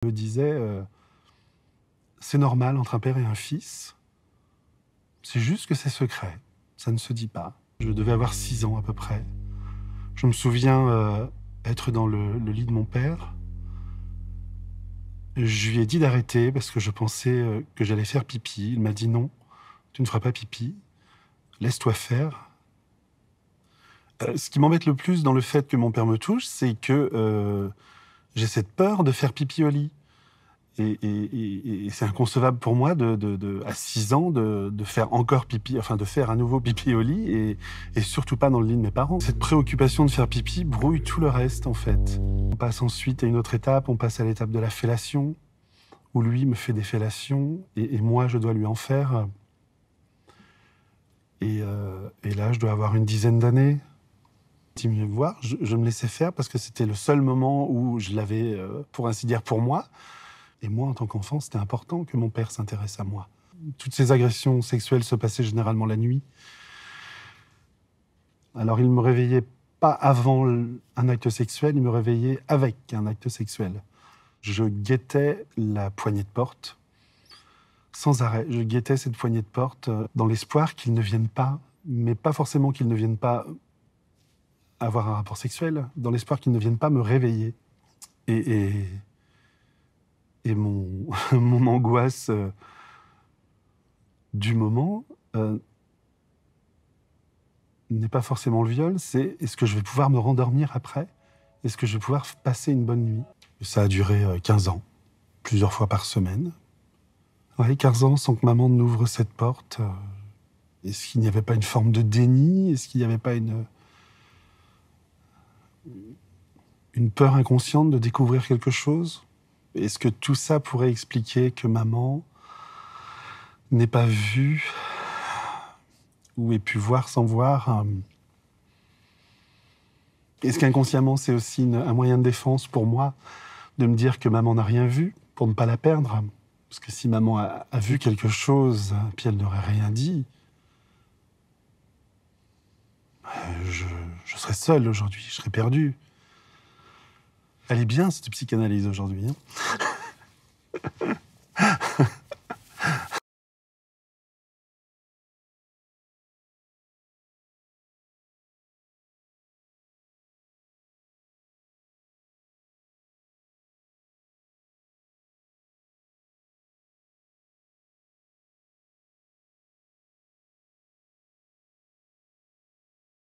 me disait c'est normal entre un père et un fils. C'est juste que c'est secret. Ça ne se dit pas. Je devais avoir 6 ans à peu près. Je me souviens être dans le lit de mon père. Je lui ai dit d'arrêter parce que je pensais que j'allais faire pipi. Il m'a dit non, tu ne feras pas pipi. Laisse-toi faire. Ce qui m'embête le plus dans le fait que mon père me touche, c'est que j'ai cette peur de faire pipi au lit. Et c'est inconcevable pour moi, à 6 ans, de faire encore pipi, enfin de faire un nouveau pipi au lit, et surtout pas dans le lit de mes parents. Cette préoccupation de faire pipi brouille tout le reste, en fait. On passe ensuite à une autre étape, on passe à l'étape de la fellation, où lui me fait des fellations, et moi, je dois lui en faire. Et là, je dois avoir une dizaine d'années. Il venait me voir, je me laissais faire parce que c'était le seul moment où je l'avais, pour ainsi dire, pour moi. Et moi, en tant qu'enfant, c'était important que mon père s'intéresse à moi. Toutes ces agressions sexuelles se passaient généralement la nuit. Alors, il ne me réveillait pas avant un acte sexuel, il me réveillait avec un acte sexuel. Je guettais la poignée de porte, sans arrêt. Je guettais cette poignée de porte dans l'espoir qu'il ne vienne pas, mais pas forcément qu'il ne vienne pas avoir un rapport sexuel, dans l'espoir qu'il ne vienne pas me réveiller. Et mon, mon angoisse du moment n'est pas forcément le viol, c'est est-ce que je vais pouvoir me rendormir après? Est-ce que je vais pouvoir passer une bonne nuit? Et ça a duré 15 ans, plusieurs fois par semaine. Ouais, 15 ans sans que maman n'ouvre cette porte. Est-ce qu'il n'y avait pas une forme de déni? Est-ce qu'il n'y avait pas une peur inconsciente de découvrir quelque chose? Est-ce que tout ça pourrait expliquer que maman n'ait pas vu ou ait pu voir sans voir? Est-ce qu'inconsciemment, c'est aussi un moyen de défense pour moi de me dire que maman n'a rien vu pour ne pas la perdre? Parce que si maman a vu quelque chose, puis elle n'aurait rien dit, je serais seul aujourd'hui, je serais perdu. Elle est bien, cette psychanalyse, aujourd'hui.